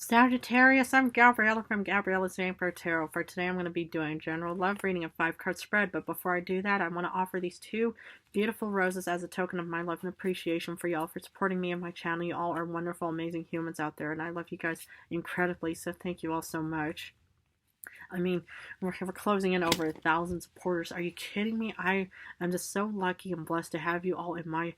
Sagittarius, I'm Gabriella from Gabriella's Vampire Tarot. For today, I'm going to be doing a general love reading, a 5-card spread. But before I do that, I want to offer these two beautiful roses as a token of my love and appreciation for y'all for supporting me and my channel. You all are wonderful, amazing humans out there, and I love you guys incredibly, so thank you all so much. I mean, we're closing in over 1,000 supporters. Are you kidding me? I am just so lucky and blessed to have you all in my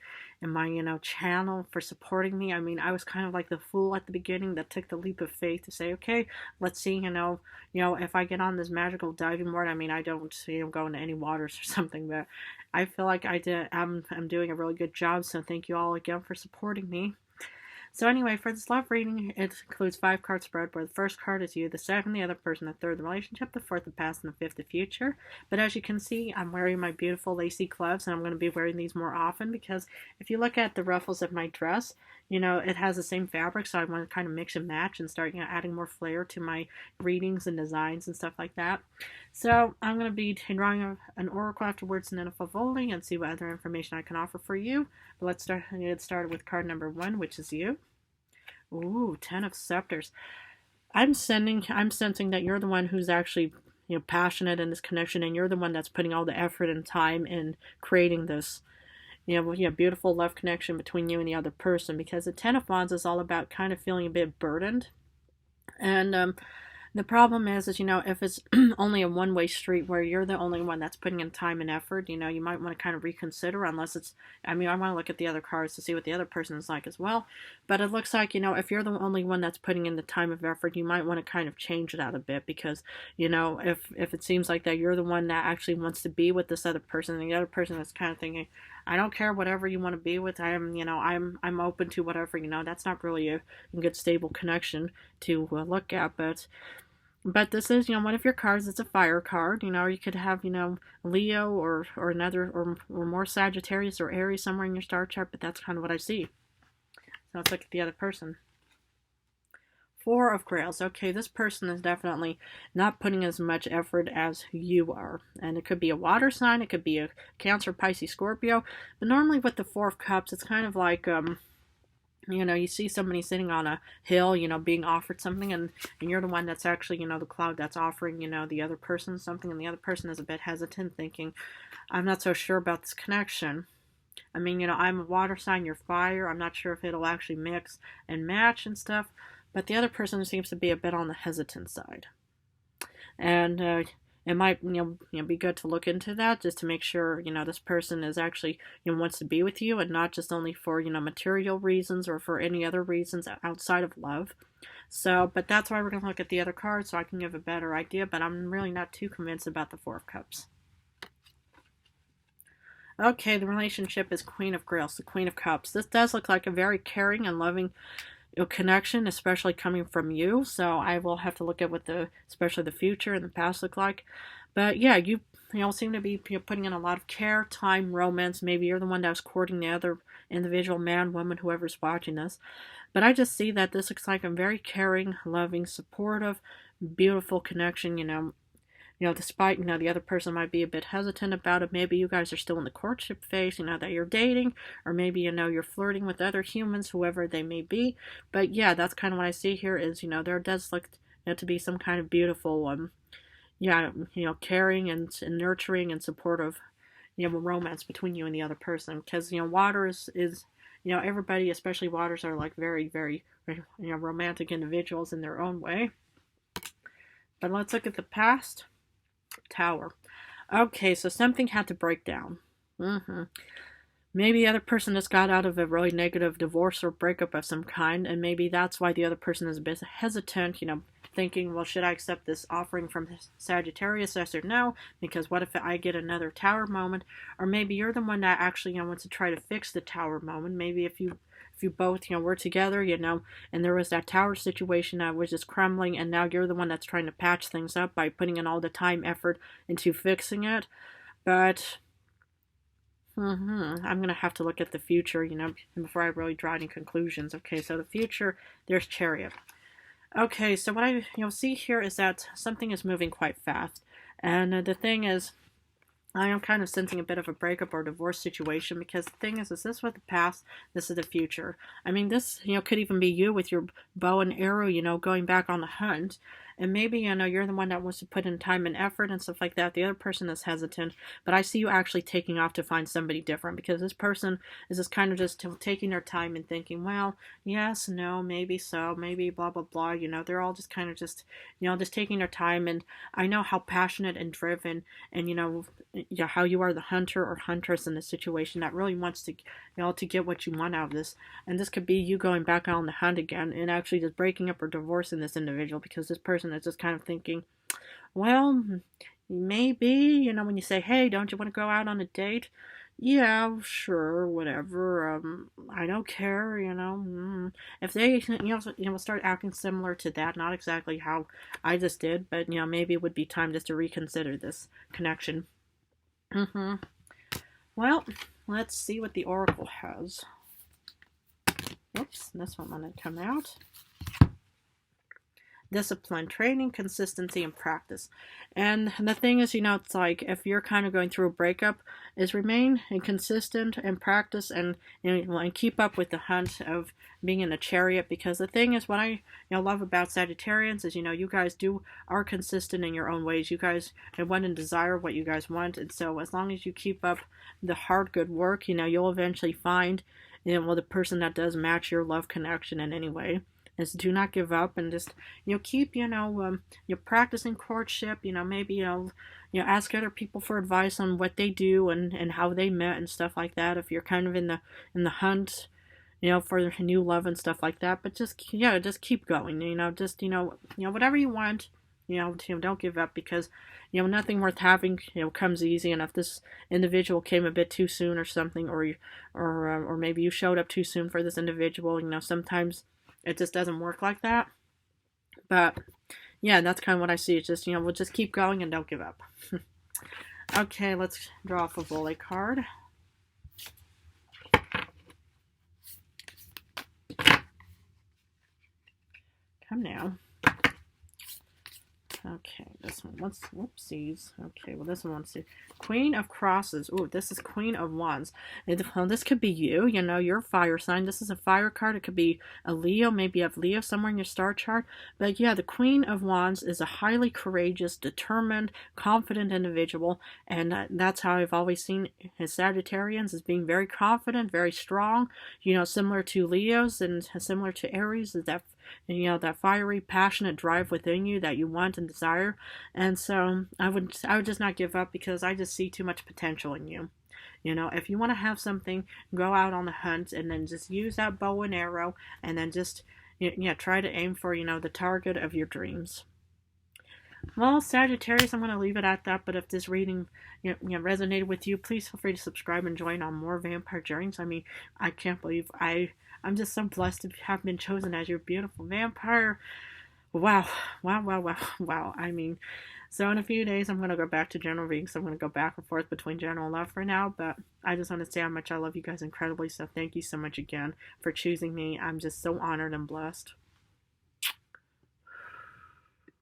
channel for supporting me. I mean, I was kind of like the fool at the beginning that took the leap of faith to say, okay, let's see, if I get on this magical diving board. I mean, I don't go into any waters or something, but I feel like I'm doing a really good job. So thank you all again for supporting me. So anyway, for this love reading, it includes 5-card spread where the first card is you, the second the other person, the third the relationship, the fourth the past, and the fifth the future. But as you can see, I'm wearing my beautiful lacy gloves, and I'm going to be wearing these more often because if you look at the ruffles of my dress, it has the same fabric, so I want to kind of mix and match and start adding more flair to my readings and designs and stuff like that. So I'm going to be drawing an oracle afterwards and then a favoli and see what other information I can offer for you. But let's get started with card number 1, which is you. Ooh, 10 of scepters. I'm sensing that you're the one who's actually, passionate in this connection, and you're the one that's putting all the effort and time in creating this, beautiful love connection between you and the other person. Because the 10 of wands is all about kind of feeling a bit burdened, and the problem is, if it's only a one-way street where you're the only one that's putting in time and effort, you might want to kind of reconsider unless it's, I want to look at the other cards to see what the other person is like as well. But it looks like, if you're the only one that's putting in the time of effort, you might want to kind of change that a bit because, if it seems like that you're the one that actually wants to be with this other person and the other person is kind of thinking, I don't care whatever you want to be with. I'm open to whatever, that's not really a good stable connection to look at, but this is, one of your cards. It's a fire card, or you could have, Leo or another, or more Sagittarius or Aries somewhere in your star chart, but that's kind of what I see. So let's look at the other person. 4 of Grails. Okay, this person is definitely not putting as much effort as you are. And it could be a water sign, it could be a Cancer, Pisces, Scorpio. But normally with the 4 of Cups, it's kind of like, you see somebody sitting on a hill, being offered something, and you're the one that's actually, the cloud that's offering, the other person something, and the other person is a bit hesitant, thinking, I'm not so sure about this connection. I mean, I'm a water sign, you're fire, I'm not sure if it'll actually mix and match and stuff, but the other person seems to be a bit on the hesitant side. And it might be good to look into that just to make sure this person is actually wants to be with you and not just only for material reasons or for any other reasons outside of love. So, but that's why we're going to look at the other cards so I can give a better idea, but I'm really not too convinced about the 4 of Cups. Okay, the relationship is Queen of Grails, the Queen of Cups. This does look like a very caring and loving connection, especially coming from you. So I will have to look at what especially the future and the past look like. But yeah, you seem to be putting in a lot of care, time, romance. Maybe you're the one that was courting the other individual, man, woman, whoever's watching this. But I just see that this looks like a very caring, loving, supportive, beautiful connection, despite, the other person might be a bit hesitant about it. Maybe you guys are still in the courtship phase, that you're dating, or maybe, you're flirting with other humans, whoever they may be. But yeah, that's kind of what I see here is, there does look to be some kind of beautiful, caring and nurturing and supportive, romance between you and the other person. Because, water is everybody, especially waters, are like very, very, romantic individuals in their own way. But let's look at the past. Tower. Okay, so something had to break down. Maybe the other person just got out of a really negative divorce or breakup of some kind, and maybe that's why the other person is a bit hesitant, thinking, well, should I accept this offering from Sagittarius, yes or no? Because what if I get another tower moment? Or maybe you're the one that actually wants to try to fix the tower moment. Maybe if you both, were together, and there was that tower situation that was just crumbling, and now you're the one that's trying to patch things up by putting in all the time, effort into fixing it. But I'm going to have to look at the future, before I really draw any conclusions. Okay, so the future, there's Chariot. Okay, so what I see here is that something is moving quite fast. And the thing is, I am kind of sensing a bit of a breakup or divorce situation, because the thing is this was the past, this is the future. I mean, this, could even be you with your bow and arrow, going back on the hunt. And maybe, you're the one that wants to put in time and effort and stuff like that. The other person is hesitant, but I see you actually taking off to find somebody different, because this person is just kind of just taking their time and thinking, well, yes, no, maybe so, maybe blah, blah, blah. They're all just kind of just, just taking their time. And I know how passionate and driven and, how you are the hunter or huntress in this situation that really wants to, to get what you want out of this. And this could be you going back on the hunt again and actually just breaking up or divorcing this individual, because this person is just kind of thinking, well, maybe, when you say, hey, don't you want to go out on a date? Yeah, sure, whatever. I don't care, If they, start acting similar to that, not exactly how I just did, but, maybe it would be time just to reconsider this connection. Well, let's see what the Oracle has. Oops, this one wanted to come out. Discipline, training, consistency, and practice. And the thing is, it's like if you're kind of going through a breakup, is remain inconsistent and practice and and keep up with the hunt of being in a chariot. Because the thing is, what I love about Sagittarians is you guys are consistent in your own ways. You guys want and desire what you guys want, and so as long as you keep up the hard good work, you'll eventually find the person that does match your love connection in any way. Is do not give up and just keep you're practicing courtship. Maybe ask other people for advice on what they do and how they met and stuff like that, if you're kind of in the hunt for new love and stuff like that. But just keep going. Just whatever you want. Don't give up, because nothing worth having comes easy. And if this individual came a bit too soon or something, or maybe you showed up too soon for this individual, sometimes it just doesn't work like that. But yeah, that's kind of what I see. It's just, we'll just keep going and don't give up. Okay, let's draw off a volley card. Come now. Okay, this one. Whoopsies. Okay, well, this one wants to. Queen of Crosses. Ooh, this is Queen of Wands. Well, this could be you. You're a fire sign. This is a fire card. It could be a Leo. Maybe you have Leo somewhere in your star chart. But yeah, the Queen of Wands is a highly courageous, determined, confident individual. And that's how I've always seen his Sagittarians, as being very confident, very strong. Similar to Leos and similar to Aries, is that that fiery, passionate drive within you that you want and desire. And so I would just not give up, because I just see too much potential in you. If you want to have something, go out on the hunt and then just use that bow and arrow, and then just try to aim for the target of your dreams. Well, Sagittarius, I'm going to leave it at that. But if this reading resonated with you, please feel free to subscribe and join on more vampire journeys. I mean, I can't believe I'm just so blessed to have been chosen as your beautiful vampire. Wow. I mean, so in a few days, I'm going to go back to general readings. So I'm going to go back and forth between general and love for now. But I just want to say how much I love you guys incredibly. So thank you so much again for choosing me. I'm just so honored and blessed.